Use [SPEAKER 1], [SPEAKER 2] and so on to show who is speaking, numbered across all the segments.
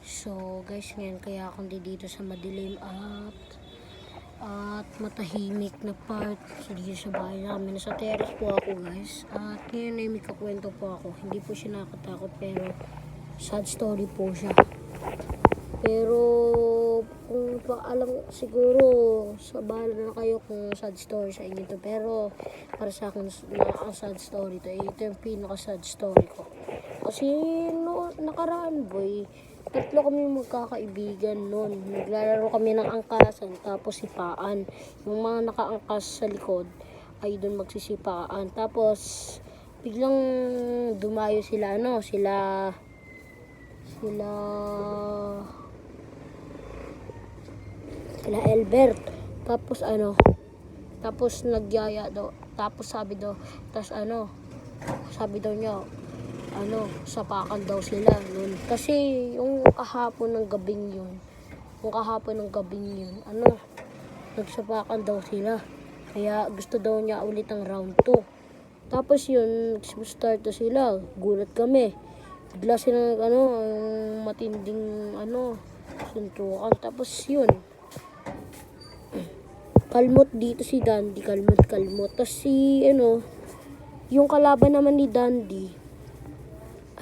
[SPEAKER 1] So guys, ngayon kaya akong dito sa madilim at matahimik na part dito sa bahay namin. Nasa terrace po ako guys. At ngayon ay may kakwento po ako. Hindi po siya nakakatakot pero sad story po siya. Pero kung alam siguro sa bahala na kayo kung sad story sa inyo to. Pero para sa akin nakaka-sad story to. Ito yung pinaka-sad story ko. Kasi nakaraan boy, tatlo kami magkakaibigan noon. Naglalaro kami ng angkasan tapos sipaan. Yung mga nakaangkas sa likod ay doon magsisipaan. Tapos biglang dumayo sila sila Albert. Tapos nagyaya daw. Tapos sabi daw niya sapakan daw sila nun. Kasi yung kahapon ng gabing yun, nagsapakan daw sila. Kaya gusto daw niya ulit ang round 2. Tapos yun, start na sila. Gulat kami. Bigla sila yung matinding suntukan. Tapos yun, kalmot dito si Dandy, kalmot. Tapos yung kalaban naman ni Dandy,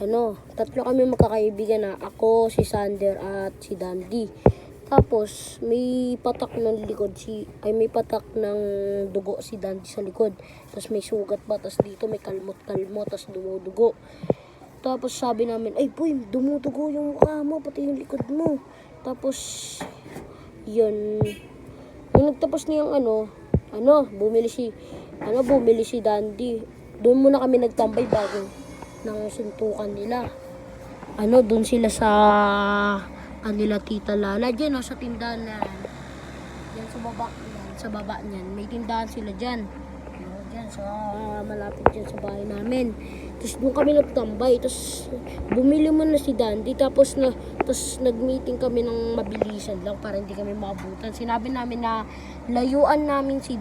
[SPEAKER 1] tatlo kami magkakaibigan na. Ako, si Sander, at si Dandy. Tapos, may patak ng dugo si Dandy sa likod. Tapos may sugat pa. Tapos dito may kalmot. Tapos dumudugo. Tapos sabi namin, ay boy, dumudugo yung mukha mo, pati yung likod mo. Tapos, yun. Nung nagtapos niyang bumili si Dandy. Doon muna kami nagtambay bago ng suntukan nila. Doon sila sa kanila Tita Lala dyan sa tindahan na yan sa baba niyan. May tindahan sila dyan. Dyan sa malapit dyan sa bahay namin. Tapos doon kami nagtambay. Tapos bumili muna si Dandy. Tapos nag-meeting kami ng mabilisan lang para hindi kami maabutan. Sinabi namin na layuan natin si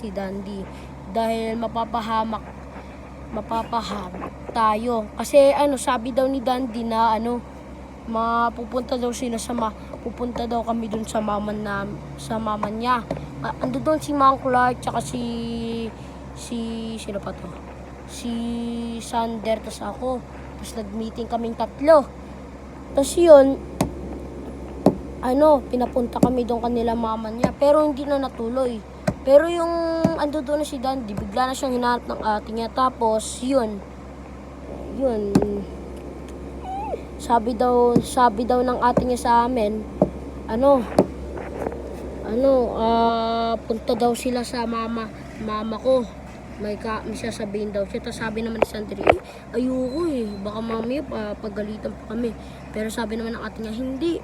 [SPEAKER 1] Dandy dahil mapapahamak tayo. Kasi sabi daw ni Dandy na pupunta daw kami dun sa mama niya. Ando doon si Mang Clark tsaka sino pa to? Si Sander tas ako. Tapos nag-meeting kaming tatlo. Tapos yun, pinapunta kami doon kanila mama niya. Pero hindi na natuloy. Pero yung ando doon na si Dandy, bigla na siyang hinahanap ng ate niya. Tapos yun, sabi daw ng ate niya sa amin, punta daw sila sa mama ko. May sasabihin daw siya. Tapos sabi naman ni Sandri, ayoko baka mamaya pagalitan pa kami. Pero sabi naman ng ate niya, hindi.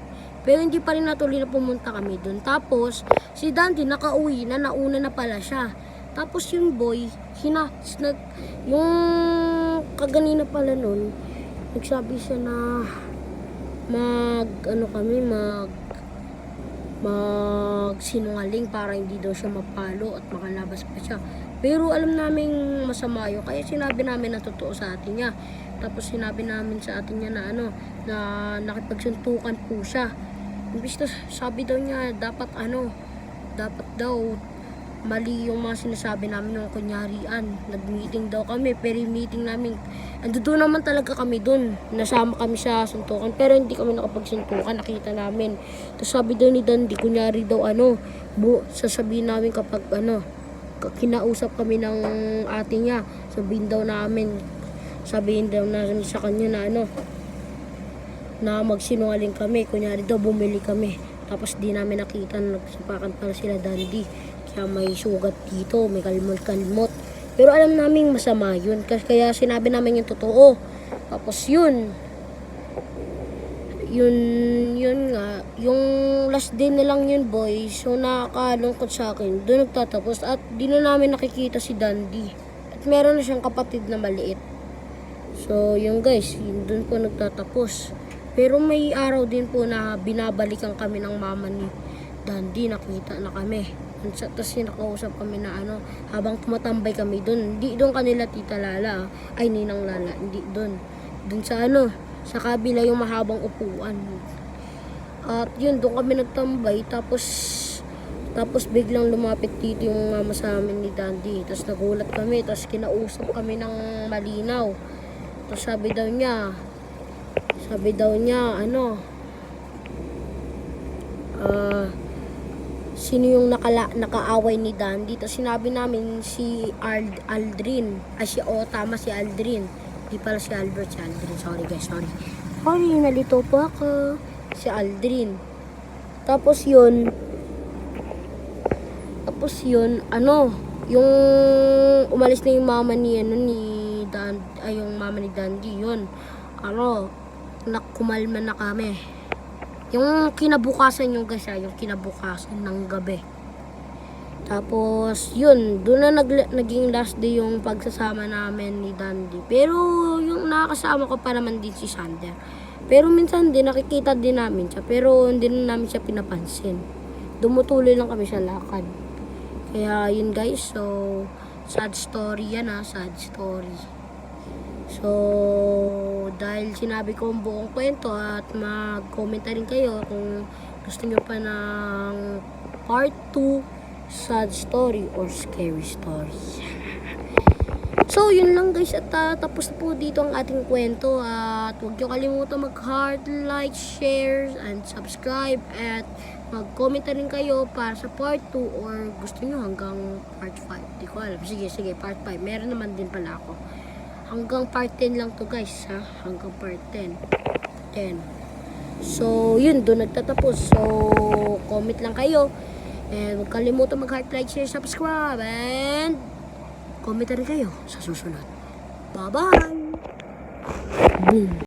[SPEAKER 1] Pero hindi pa rin natuloy na pumunta kami dun. Tapos si Dandy nakauwi na, nauna na pala siya. Tapos yung boy, yung kaganina pala nun, nagsabi siya na sinungaling para hindi daw siya mapalo at makalabas pa siya. Pero alam naming masama yun, kaya sinabi namin na totoo sa atin niya. Tapos sinabi namin sa atin niya na na nakipagsuntukan po siya. Imbis na sabi daw niya dapat daw mali yung mga sinasabi namin ng kunyarian. Nag-meeting daw kami, pero yung meeting namin, doon naman talaga kami doon. Nasama kami sa suntukan, pero hindi kami nakapagsuntukan, nakita namin. Tapos sabi daw ni Dandy, kunyari daw sasabihin namin kapag kinausap kami ng ate niya, sabihin daw namin sa kanya na magsinungaling kami, kunyari daw bumili kami. Tapos di namin nakita na nagsapakan pala sila Dandy. Kaya may sugat dito, may kalmot. Pero alam namin masama yun. Kaya sinabi namin yung totoo. Tapos yun nga. Yung last day na lang yun boys. So nakakalungkot sa akin. Doon nagtatapos. At di na namin nakikita si Dandy. At meron na siyang kapatid na maliit. So yun guys, doon po nagtatapos. Pero may araw din po na binabalikan kami ng mama ni Dandy. Nakita na kami. Tapos nakausap kami na habang tumatambay kami doon. Hindi doon kanila Tita Lala, ay Ninang Lala, hindi doon. Doon sa Sa kabila yung mahabang upuan. At yun, doon kami nagtambay. Tapos biglang lumapit dito yung mama sa amin ni Dandy. Tapos nagulat kami. Tapos kinausap kami ng malinaw. Tapos sabi daw niya, sino yung nakaaway ni Dandy. Tapos sinabi namin si Aldrin. Si Aldrin. Di pala si Albert, si Aldrin. Sorry guys, sorry. Nalito po ako. Si Aldrin. Tapos yun, yung umalis na yung mama ni yung mama ni Dandy, yun. Kumalma na kami. Yung kinabukasan yung guys, yung kinabukasan ng gabi. Tapos, yun, doon na naging last day yung pagsasama namin ni Dandy. Pero, yung nakakasama ko pa naman din si Sander. Pero minsan din, nakikita din namin siya. Pero, hindi na namin siya pinapansin. Dumutuloy lang kami sa lakad. Kaya, yun guys, so, sad story yan sad story. So, dahil sinabi ko ang buong kwento at mag-comment na rin kayo kung gusto nyo pa ng part 2 sad story or scary story. So, yun lang guys at tapos po dito ang ating kwento at huwag nyo kalimutan mag-heart, like, share, and subscribe at mag-comment na rin kayo para sa part 2 or gusto nyo hanggang part 5. Di ko alam. Sige, part 5. Meron naman din pala ako. Hanggang part 10 lang to guys hanggang part 10. So yun, doon nagtatapos. So comment lang kayo and huwag kalimutan mag-heart, like, share, subscribe and comment na rin kayo sa susunod. Bye bye. Boom.